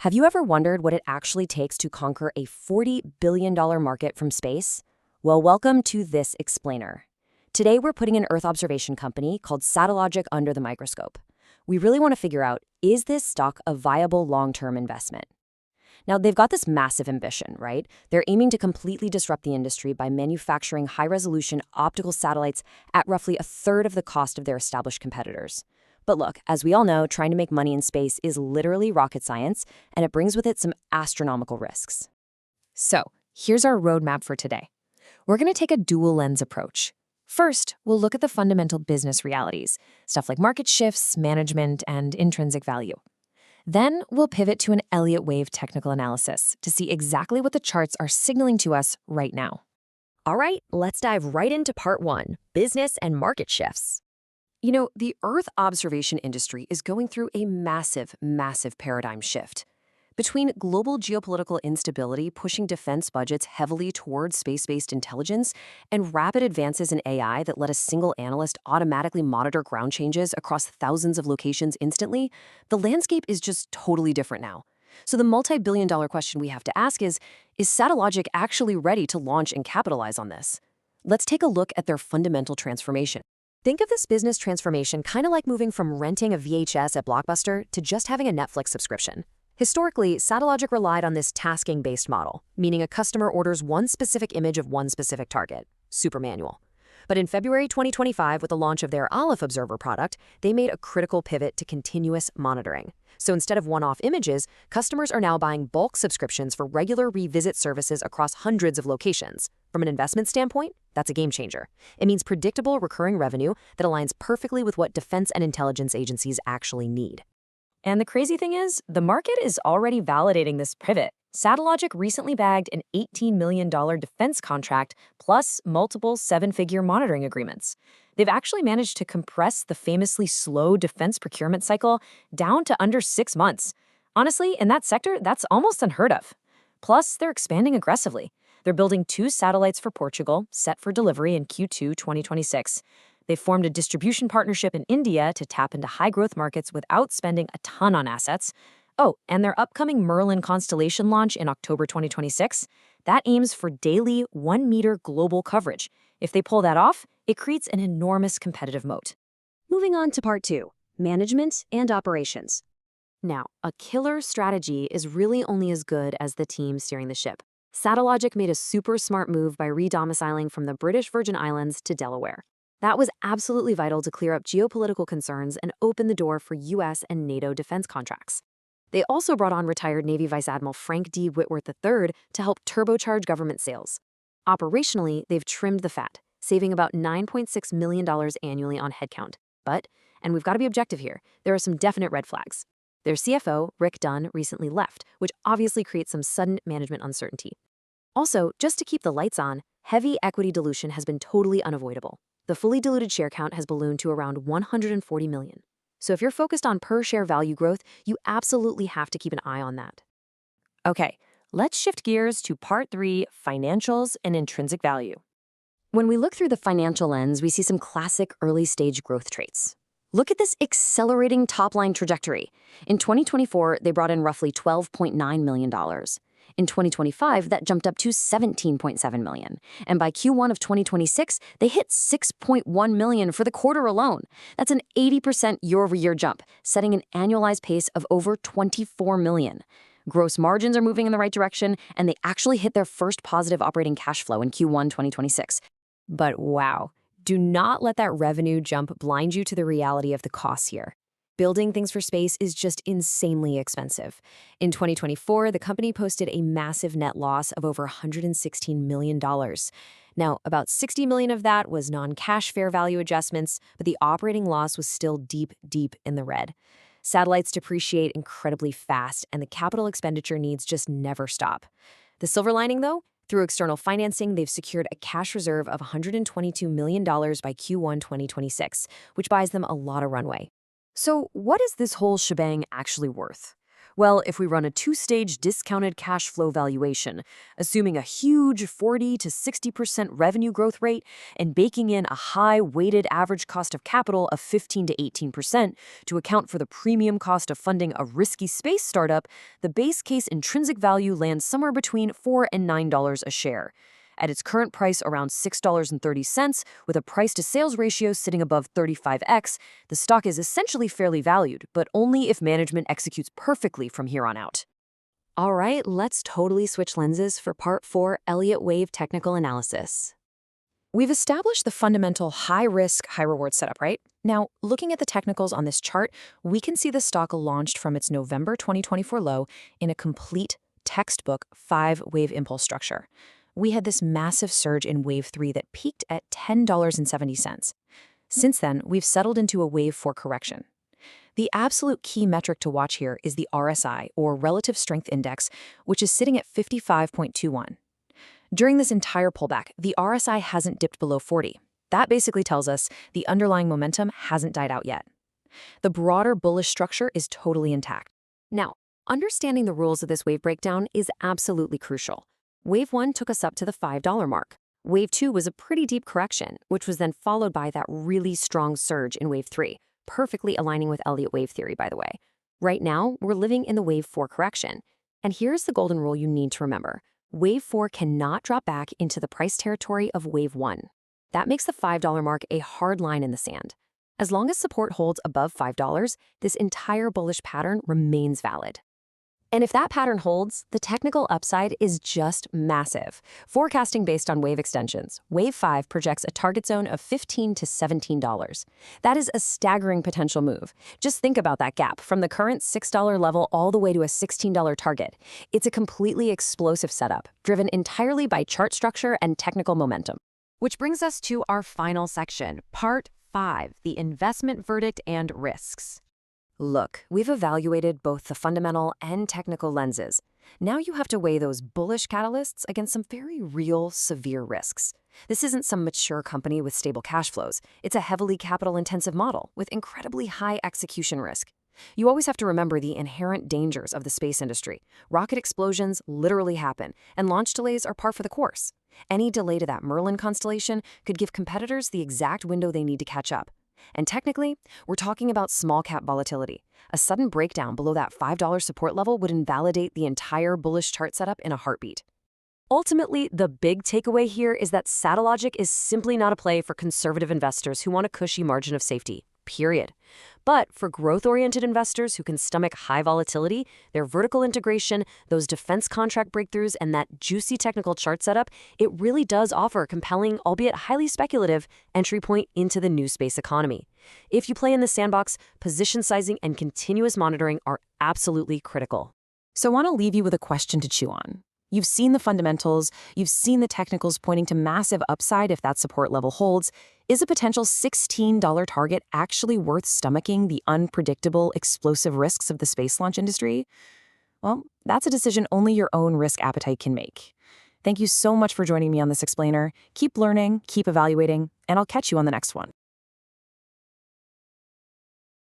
Have you ever wondered what it actually takes to conquer a $40 billion market from space? Well, welcome to this explainer. Today, we're putting an Earth observation company called Satellogic under the microscope. We really want to figure out, is this stock a viable long-term investment? Now, they've got this massive ambition, right? They're aiming to completely disrupt the industry by manufacturing high-resolution optical satellites at roughly a third of the cost of their established competitors. But look, as we all know, trying to make money in space is literally rocket science, and it brings with it some astronomical risks. So, here's our roadmap for today. We're going to take a dual-lens approach. First, we'll look at the fundamental business realities, stuff like market shifts, management, and intrinsic value. Then, we'll pivot to an Elliott wave technical analysis to see exactly what the charts are signaling to us right now. All right, let's dive right into part one, business and market shifts. You know, the Earth observation industry is going through a massive paradigm shift. Between global geopolitical instability pushing defense budgets heavily towards space-based intelligence and rapid advances in AI that let a single analyst automatically monitor ground changes across thousands of locations instantly, the landscape is just totally different now. So the multi-billion-dollar question we have to ask is Satellogic actually ready to launch and capitalize on this? Let's take a look at their fundamental transformation. Think of this business transformation kind of like moving from renting a VHS at Blockbuster to just having a Netflix subscription. Historically, Satellogic relied on this tasking-based model, meaning a customer orders one specific image of one specific target, super manual. But in February 2025, with the launch of their Aleph Observer product, they made a critical pivot to continuous monitoring. So instead of one-off images, customers are now buying bulk subscriptions for regular revisit services across hundreds of locations. From an investment standpoint, that's a game changer. It means predictable, recurring revenue that aligns perfectly with what defense and intelligence agencies actually need. And the crazy thing is, the market is already validating this pivot. Satellogic recently bagged an $18 million defense contract plus multiple seven-figure monitoring agreements. They've actually managed to compress the famously slow defense procurement cycle down to under 6 months. Honestly, in that sector, that's almost unheard of. Plus, they're expanding aggressively. They're building 2 satellites for Portugal, set for delivery in Q2 2026. They formed a distribution partnership in India to tap into high-growth markets without spending a ton on assets. Oh, and their upcoming Merlin constellation launch in October 2026, that aims for daily 1-meter global coverage. If they pull that off, it creates an enormous competitive moat. Moving on to part two, management and operations. Now, a killer strategy is really only as good as the team steering the ship. Satellogic made a super smart move by re-domiciling from the British Virgin Islands to Delaware. That was absolutely vital to clear up geopolitical concerns and open the door for US and NATO defense contracts. They also brought on retired Navy Vice Admiral Frank D. Whitworth III to help turbocharge government sales. Operationally, they've trimmed the fat, saving about $9.6 million annually on headcount. But, and we've got to be objective here, there are some definite red flags. Their CFO, Rick Dunn, recently left, which obviously creates some sudden management uncertainty. Also, just to keep the lights on, heavy equity dilution has been totally unavoidable. The fully diluted share count has ballooned to around 140 million. So if you're focused on per-share value growth, you absolutely have to keep an eye on that. Okay, let's shift gears to part 3, financials and intrinsic value. When we look through the financial lens, we see some classic early-stage growth traits. Look at this accelerating top-line trajectory. In 2024, they brought in roughly $12.9 million. In 2025, that jumped up to $17.7 million. And by Q1 of 2026, they hit $6.1 million for the quarter alone. That's an 80% year-over-year jump, setting an annualized pace of over $24 million. Gross margins are moving in the right direction, and they actually hit their first positive operating cash flow in Q1 2026. But wow, do not let that revenue jump blind you to the reality of the costs here. Building things for space is just insanely expensive. In 2024, the company posted a massive net loss of over $116 million. Now, about $60 million of that was non-cash fair value adjustments, but the operating loss was still deep in the red. Satellites depreciate incredibly fast, and the capital expenditure needs just never stop. The silver lining, though? Through external financing, they've secured a cash reserve of $122 million by Q1 2026, which buys them a lot of runway. So what is this whole shebang actually worth? Well, if we run a two-stage discounted cash flow valuation, assuming a huge 40 to 60% revenue growth rate and baking in a high weighted average cost of capital of 15 to 18% to account for the premium cost of funding a risky space startup, the base case intrinsic value lands somewhere between $4 and $9 a share. At its current price around $6.30, with a price-to-sales ratio sitting above 35x, the stock is essentially fairly valued, but only if management executes perfectly from here on out. All right, let's totally switch lenses for Part 4, Elliott Wave Technical Analysis. We've established the fundamental high-risk, high-reward setup, right? Now, looking at the technicals on this chart, we can see the stock launched from its November 2024 low in a complete textbook 5-wave impulse structure. We had this massive surge in Wave 3 that peaked at $10.70. Since then, we've settled into a Wave 4 correction. The absolute key metric to watch here is the RSI, or Relative Strength Index, which is sitting at 55.21. During this entire pullback, the RSI hasn't dipped below 40. That basically tells us the underlying momentum hasn't died out yet. The broader bullish structure is totally intact. Now, understanding the rules of this wave breakdown is absolutely crucial. Wave 1 took us up to the $5 mark. Wave 2 was a pretty deep correction, which was then followed by that really strong surge in Wave 3, perfectly aligning with Elliott wave theory, by the way. Right now, we're living in the Wave 4 correction. And here's the golden rule you need to remember. Wave 4 cannot drop back into the price territory of Wave 1. That makes the $5 mark a hard line in the sand. As long as support holds above $5, this entire bullish pattern remains valid. And if that pattern holds, the technical upside is just massive. Forecasting based on wave extensions, Wave 5 projects a target zone of $15 to $17. That is a staggering potential move. Just think about that gap from the current $6 level all the way to a $16 target. It's a completely explosive setup, driven entirely by chart structure and technical momentum. Which brings us to our final section, Part 5, the investment verdict and risks. Look, we've evaluated both the fundamental and technical lenses. Now you have to weigh those bullish catalysts against some very real, severe risks. This isn't some mature company with stable cash flows. It's a heavily capital-intensive model with incredibly high execution risk. You always have to remember the inherent dangers of the space industry. Rocket explosions literally happen, and launch delays are par for the course. Any delay to that Merlin constellation could give competitors the exact window they need to catch up. And technically, we're talking about small cap volatility. A sudden breakdown below that $5 support level would invalidate the entire bullish chart setup in a heartbeat. Ultimately, the big takeaway here is that Satellogic is simply not a play for conservative investors who want a cushy margin of safety, period. But for growth-oriented investors who can stomach high volatility, their vertical integration, those defense contract breakthroughs, and that juicy technical chart setup, it really does offer a compelling, albeit highly speculative, entry point into the new space economy. If you play in the sandbox, position sizing and continuous monitoring are absolutely critical. So I want to leave you with a question to chew on. You've seen the fundamentals, you've seen the technicals pointing to massive upside if that support level holds. Is a potential $16 target actually worth stomaching the unpredictable, explosive risks of the space launch industry? Well, that's a decision only your own risk appetite can make. Thank you so much for joining me on this explainer. Keep learning, keep evaluating, and I'll catch you on the next one.